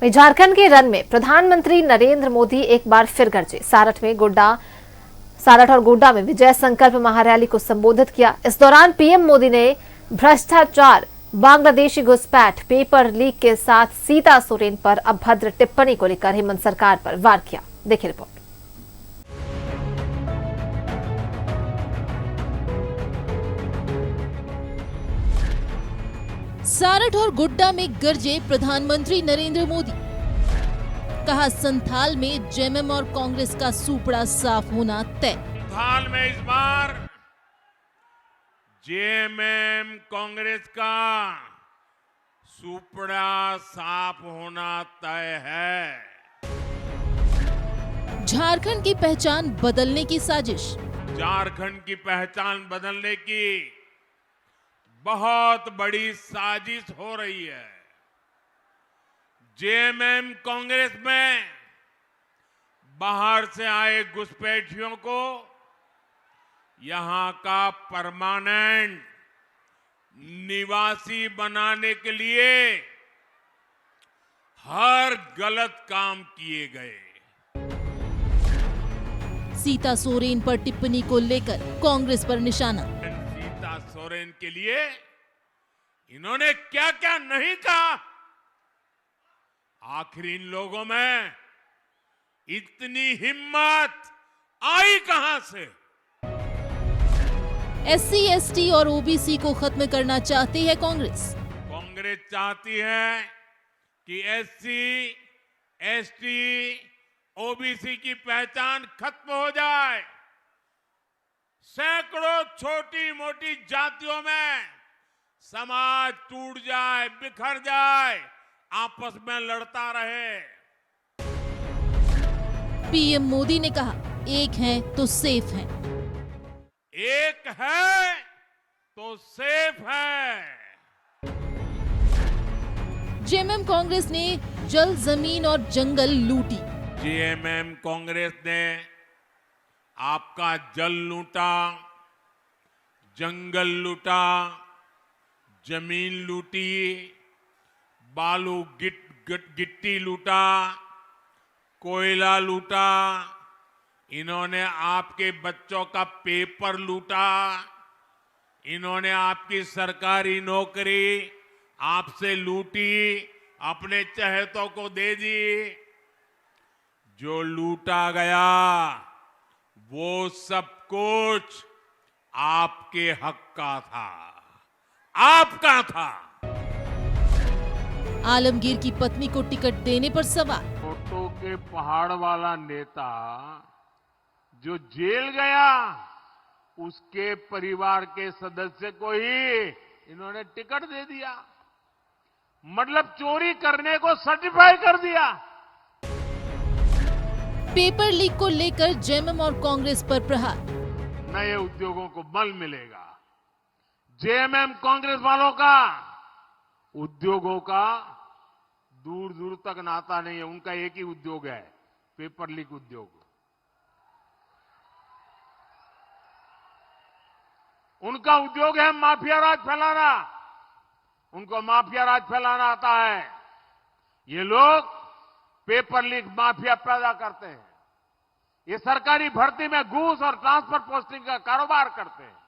वहीं झारखंड के रन में प्रधानमंत्री नरेंद्र मोदी एक बार फिर गरजे। सारठ और गोड्डा में विजय संकल्प महारैली को संबोधित किया। इस दौरान पीएम मोदी ने भ्रष्टाचार, बांग्लादेशी घुसपैठ, पेपर लीक के साथ सीता सोरेन पर अभद्र टिप्पणी को लेकर हेमंत सरकार पर वार किया। देखिए रिपोर्ट। सारठ और गोड्डा में गरजे प्रधानमंत्री नरेंद्र मोदी। कहा संथाल में जेएमएम और कांग्रेस का सूपड़ा साफ होना तय। संथाल में इस बार जेएमएम कांग्रेस का सूपड़ा साफ होना तय है। झारखंड की पहचान बदलने की साजिश। झारखंड की पहचान बदलने की बहुत बड़ी साजिश हो रही है। जेएमएम कांग्रेस में बाहर से आए घुसपैठियों को यहां का परमानेंट निवासी बनाने के लिए हर गलत काम किए गए। सीता सोरेन पर टिप्पणी को लेकर कांग्रेस पर निशाना। सीता सोरेन के लिए इन्होंने क्या क्या नहीं कहा। आखिर इन लोगों में इतनी हिम्मत आई कहां से। एससी, एसटी और ओबीसी को खत्म करना चाहती है कांग्रेस। कांग्रेस चाहती है कि एससी, एसटी, ओबीसी की पहचान खत्म हो जाए। सैकड़ों छोटी मोटी जातियों में समाज टूट जाए, बिखर जाए, आपस में लड़ता रहे। पीएम मोदी ने कहा, एक हैं तो सेफ हैं। एक है तो सेफ है। जेएमएम कांग्रेस ने जल, जमीन और जंगल लूटी। जेएमएम कांग्रेस ने आपका जल लूटा, जंगल लूटा, जमीन लूटी, बालू गिट्टी लूटा, कोयला लूटा। इन्होंने आपके बच्चों का पेपर लूटा। इन्होंने आपकी सरकारी नौकरी आपसे लूटी, अपने चहेतों को दे दी। जो लूटा गया वो सब कुछ आपके हक का था, आपका था। आलमगीर की पत्नी को टिकट देने पर सवाल। फोटो के पहाड़ वाला नेता जो जेल गया, उसके परिवार के सदस्य को ही इन्होंने टिकट दे दिया। मतलब चोरी करने को सर्टिफाई कर दिया। पेपर लीक को लेकर जेएमएम और कांग्रेस पर प्रहार। नए उद्योगों को बल मिलेगा। जेएमएम कांग्रेस वालों का उद्योगों का दूर दूर तक नाता नहीं है। उनका एक ही उद्योग है, पेपर लीक उद्योग। उनका उद्योग है माफिया राज फैलाना। उनको माफिया राज फैलाना आता है। ये लोग पेपर लीक माफिया पैदा करते हैं। ये सरकारी भर्ती में घूस और ट्रांसफर पोस्टिंग का कारोबार करते हैं।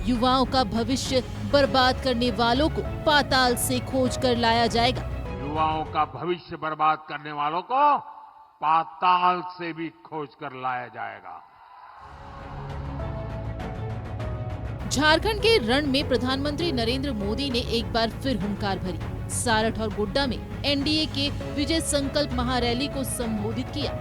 युवाओं का भविष्य बर्बाद करने वालों को पाताल से खोज कर लाया जाएगा। युवाओं का भविष्य बर्बाद करने वालों को पाताल से भी खोज कर लाया जाएगा। झारखंड के रण में प्रधानमंत्री नरेंद्र मोदी ने एक बार फिर हुंकार भरी। सारठ और गोड्डा में एनडीए के विजय संकल्प महारैली को संबोधित किया।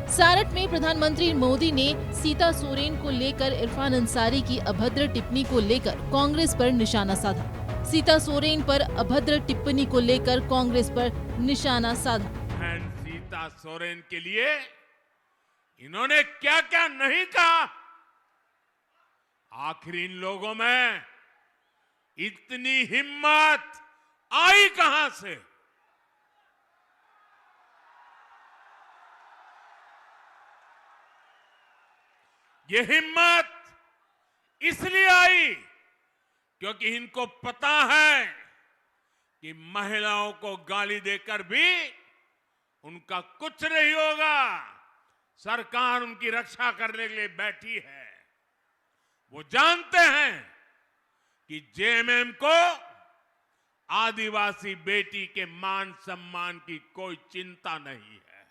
सारठ में प्रधानमंत्री मोदी ने सीता सोरेन को लेकर इरफान अंसारी की अभद्र टिप्पणी को लेकर कांग्रेस पर निशाना साधा। सीता सोरेन पर अभद्र टिप्पणी को लेकर कांग्रेस पर निशाना साधा। सीता सोरेन के लिए इन्होंने क्या क्या नहीं कहा। आखिर इन लोगों में इतनी हिम्मत आई कहां से। ये हिम्मत इसलिए आई क्योंकि इनको पता है कि महिलाओं को गाली देकर भी उनका कुछ नहीं होगा। सरकार उनकी रक्षा करने के लिए बैठी है। वो जानते हैं कि जेएमएम को आदिवासी बेटी के मान सम्मान की कोई चिंता नहीं है।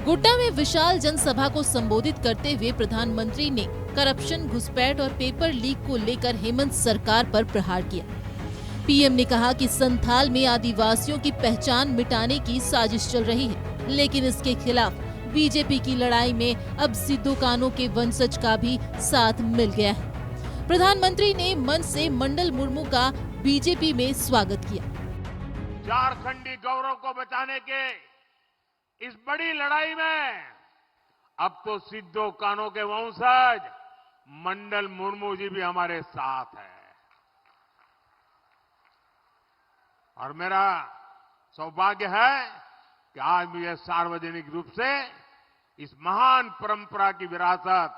गोड्डा में विशाल जनसभा को संबोधित करते हुए प्रधानमंत्री ने करप्शन, घुसपैठ और पेपर लीक को लेकर हेमंत सरकार पर प्रहार किया। पीएम ने कहा कि संथाल में आदिवासियों की पहचान मिटाने की साजिश चल रही है, लेकिन इसके खिलाफ बीजेपी की लड़ाई में अब सिद्धू कान्हू के वंशज का भी साथ मिल गया है। प्रधानमंत्री ने मंच से मंडल मुर्मू का बीजेपी में स्वागत किया। झारखंडी गौरव को बचाने के इस बड़ी लड़ाई में अब तो सिद्धू कान्हू के वंशज मंडल मुर्मू जी भी हमारे साथ हैं। और मेरा सौभाग्य है कि आज मुझे सार्वजनिक रूप से इस महान परंपरा की विरासत,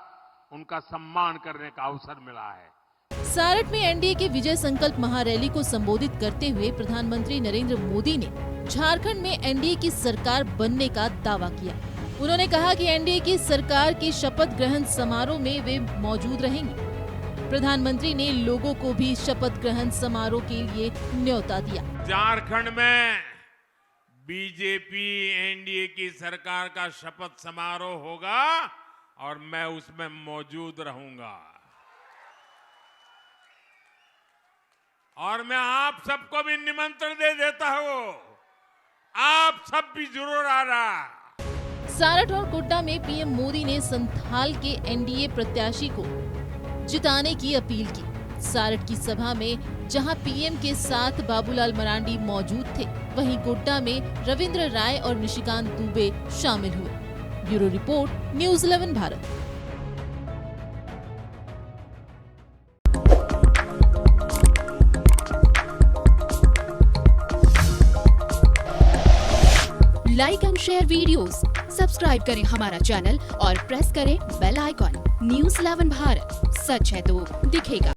उनका सम्मान करने का अवसर मिला है। सारठ में एनडीए की विजय संकल्प महारैली को संबोधित करते हुए प्रधानमंत्री नरेंद्र मोदी ने झारखंड में एनडीए की सरकार बनने का दावा किया। उन्होंने कहा कि एनडीए की सरकार के शपथ ग्रहण समारोह में वे मौजूद रहेंगे। प्रधानमंत्री ने लोगों को भी शपथ ग्रहण समारोह के लिए न्योता दिया। झारखंड में बीजेपी एनडीए की सरकार का शपथ समारोह होगा और मैं उसमें मौजूद रहूंगा। और मैं आप सबको भी निमंत्रण दे देता हूं, आप सब भी जरूर आना। सारठ और गोड्डा में पीएम मोदी ने संथाल के एनडीए प्रत्याशी को जिताने की अपील की। सारठ की सभा में जहां पीएम के साथ बाबूलाल मरांडी मौजूद थे, वहीं गोड्डा में रविंद्र राय और निशिकांत दुबे शामिल हुए। Bureau report, news 11 Bharat. Like and share videos, subscribe करें हमारा चैनल और प्रेस करें बेल आइकॉन। न्यूज़ 11 भारत, सच है तो दिखेगा।